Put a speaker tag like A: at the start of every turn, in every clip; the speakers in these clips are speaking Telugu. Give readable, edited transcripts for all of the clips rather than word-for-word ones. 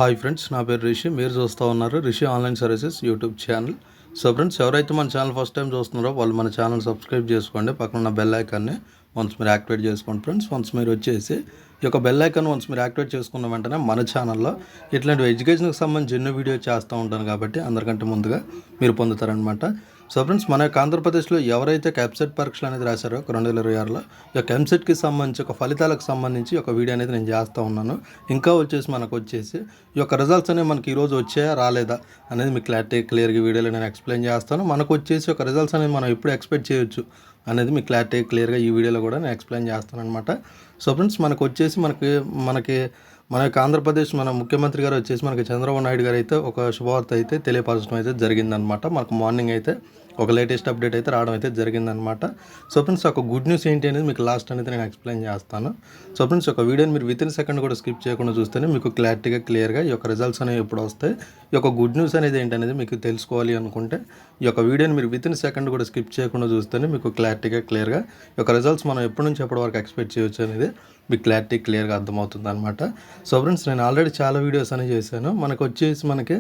A: హాయ్ ఫ్రెండ్స్, నా పేరు రిషి. మీరు చూస్తూ ఉన్నారు Rishi online services YouTube channel. So friends, ఎవరైతే మన ఛానల్ ఫస్ట్ టైం చూస్తున్నారో వాళ్ళు మన ఛానల్ సబ్స్క్రైబ్ చేసుకోండి. పక్కన ఉన్న బెల్ ఐకాన్ని వన్స్ మీరు యాక్టివేట్ చేసుకోండి ఫ్రెండ్స్. వన్స్ మీరు వచ్చేసి ఈ యొక్క బెల్ ఐకాన్ వన్స్ మీరు యాక్టివేట్ చేసుకున్న వెంటనే మన ఛానల్లో ఇట్లాంటి ఎడ్యుకేషన్కి సంబంధించి ఎన్నో వీడియో చేస్తూ ఉంటాను కాబట్టి అందరికంటే ముందుగా మీరు పొందుతారనమాట. సో ఫ్రెండ్స్, మన యొక్క ఆంధ్రప్రదేశ్లో ఎవరైతే ఎంసెట్ పరీక్షలు అనేది రాశారో 2026లో ఈ యొక్క ఎంసెట్కి సంబంధించి ఒక ఫలితాలకు సంబంధించి ఒక వీడియో అనేది నేను చేస్తూ ఉన్నాను. ఇంకా వచ్చేసి మనకు వచ్చేసి ఈ యొక్క రిజల్ట్స్ అనేవి మనకి ఈరోజు వచ్చాయా రాలేదా అనేది మీకు క్లియర్గా వీడియోలో నేను ఎక్స్ప్లెయిన్ చేస్తాను. మనకు వచ్చేసి ఒక రిజల్ట్స్ అనేది మనం ఎప్పుడు ఎక్స్పెక్ట్ చేయొచ్చు అనేది మీకు క్లియర్గా ఈ వీడియోలో కూడా నేను ఎక్స్ప్లెయిన్ చేస్తాను అనమాట. సో ఫ్రెండ్స్, మనకు వచ్చేసి మన యొక్క ఆంధ్రప్రదేశ్ మన ముఖ్యమంత్రి గారు వచ్చేసి మనకి చంద్రబాబు నాయుడు గారు అయితే ఒక శుభవార్త అయితే తెలియపరచడం అయితే జరిగిందనమాట. మనకు మార్నింగ్ అయితే ఒక లేటెస్ట్ అప్డేట్ అయితే రావడం అయితే జరిగిందనమాట. సో ఫ్రెండ్స్, ఒక గుడ్ న్యూస్ ఏంటి అనేది మీకు లాస్ట్ అనేది నేను ఎక్స్ప్లెయిన్ చేస్తాను. సో ఫ్రెండ్స్, ఒక వీడియోని మీరు విత్ ఇన్ సెకండ్ కూడా స్కిప్ చేయకుండా చూస్తేనే మీకు క్లియర్గా ఈ యొక్క రిజల్ట్స్ అనేవి ఎప్పుడు వస్తాయి, ఈ యొక్క గుడ్ న్యూస్ అనేది ఏంటనేది మీకు తెలుసుకోవాలి అనుకుంటే ఈ యొక్క వీడియోని మీరు విత్ ఇన్ సెకండ్ కూడా స్కిప్ చేయకుండా చూస్తేనే మీకు క్లియర్గా ఈ యొక్క రిజల్ట్స్ మనం ఎప్పటి నుంచి ఎప్పటి వరకు ఎక్స్పెక్ట్ చేయొచ్చు అనేది మీకు క్లియర్గా అర్థమవుతుంది అనమాట. సో ఫ్రెండ్స్, నేను ఆల్రెడీ చాలా వీడియోస్ అనేవి చేశాను. మనకి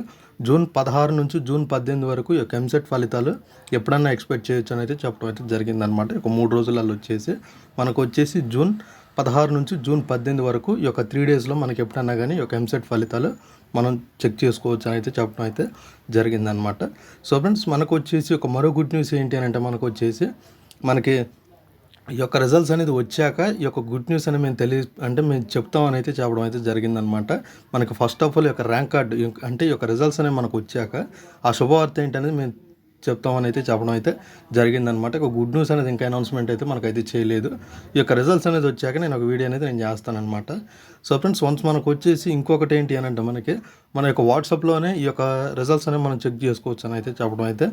A: జూన్ 16 నుంచి జూన్ 18 వరకు ఈ యొక్క ఎంసెట్ ఫలితాలు ఎప్పుడన్నా ఎక్స్పెక్ట్ చేయొచ్చు అని అయితే చెప్పడం అయితే జరిగిందనమాట. ఒక 3 రోజులలో వచ్చేసి మనకు వచ్చేసి జూన్ 16 నుంచి జూన్ 18 వరకు ఈ యొక్క 3 డేస్లో మనకి ఎప్పుడన్నా కానీ ఈ యొక్క ఎంసెట్ ఫలితాలు మనం చెక్ చేసుకోవచ్చు అని అయితే చెప్పడం అయితే జరిగిందనమాట. సో ఫ్రెండ్స్, మనకు వచ్చేసి ఒక మరో గుడ్ న్యూస్ ఏంటి అని అంటే మనకి ఈ యొక్క రిజల్ట్స్ అనేది వచ్చాక ఈ యొక్క గుడ్ న్యూస్ అని మేము చెప్తామని అయితే చెప్పడం అయితే జరిగిందనమాట. మనకి ఫస్ట్ ఆఫ్ ఆల్ ఈ యొక్క ర్యాంక్ కార్డు అంటే ఈ యొక్క రిజల్ట్స్ అనేవి మనకు వచ్చాక ఆ శుభవార్త ఏంటనేది మేము చెప్తామని అయితే చెప్పడం అయితే జరిగిందనమాట. ఒక గుడ్ న్యూస్ అనేది ఇంకా అనౌన్స్మెంట్ అయితే మనకైతే చేయలేదు. ఈ యొక్క రిజల్ట్స్ అనేది వచ్చాక నేను ఒక వీడియో అనేది నేను చేస్తానమాట. సో ఫ్రెండ్స్, వన్స్ మనకు వచ్చేసి ఇంకొకటి ఏంటి అని అంటే మన యొక్క వాట్సాప్లోనే ఈ యొక్క రిజల్ట్స్ అనేవి మనం చెక్ చేసుకోవచ్చు అని అయితే చెప్పడం అయితే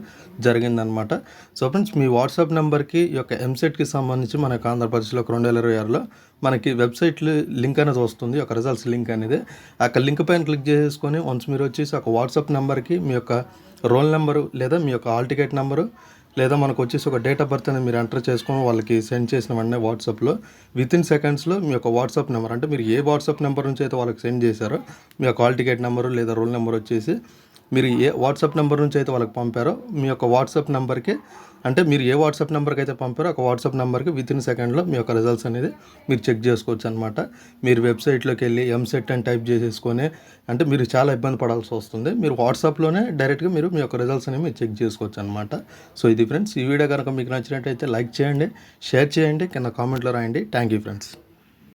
A: జరిగిందనమాట. సో ఫ్రెండ్స్, మీ వాట్సాప్ నెంబర్కి ఈ యొక్క ఎంసెట్కి సంబంధించి మన యొక్క ఆంధ్రప్రదేశ్లో 2026లో మనకి వెబ్సైట్లో లింక్ అనేది వస్తుంది, ఒక రిజల్ట్స్ లింక్ అనేది. ఆ లింక్ పైన క్లిక్ చేసుకొని వన్స్ మీరు వచ్చేసి ఒక వాట్సాప్ నెంబర్కి మీ యొక్క రోల్ నెంబరు లేదా మీ యొక్క హాల్ టికెట్ నెంబరు లేదా మనకు వచ్చేసి ఒక డేట్ ఆఫ్ బర్త్ అనేది మీరు ఎంటర్ చేసుకొని వాళ్ళకి సెండ్ చేసిన వెంటనే వాట్సాప్లో విత్ ఇన్ సెకండ్స్లో మీ యొక్క వాట్సాప్ నెంబర్ అంటే మీరు ఏ వాట్సాప్ నెంబర్ నుంచి అయితే వాళ్ళకి సెండ్ చేశారో మీ యొక్క హాల్ టికెట్ నెంబరు లేదా రోల్ నెంబర్ వచ్చేసి మీరు ఏ వాట్సాప్ నెంబర్ నుంచి అయితే వాళ్ళకి పంపారో మీ యొక్క వాట్సాప్ నెంబర్కి అంటే మీరు ఏ వాట్సాప్ నెంబర్కి అయితే పంపారో ఒక వాట్సాప్ నెంబర్కి విత్ ఇన్ సెకండ్లో మీ యొక్క రిజల్ట్స్ అనేది మీరు చెక్ చేసుకోవచ్చు అనమాట. మీరు వెబ్సైట్లోకి వెళ్ళి ఎంసెట్ అని టైప్ చేసేసుకొని అంటే మీరు చాలా ఇబ్బంది పడాల్సి వస్తుంది. మీరు వాట్సాప్లోనే డైరెక్ట్గా మీరు మీ యొక్క రిజల్ట్స్ అనేవి మీరు చెక్ చేసుకోవచ్చు అనమాట. సో ఇది ఫ్రెండ్స్, ఈ వీడియో కనుక మీకు నచ్చినట్టయితే లైక్ చేయండి, షేర్ చేయండి, కింద కామెంట్లో రాయండి. Thank you friends.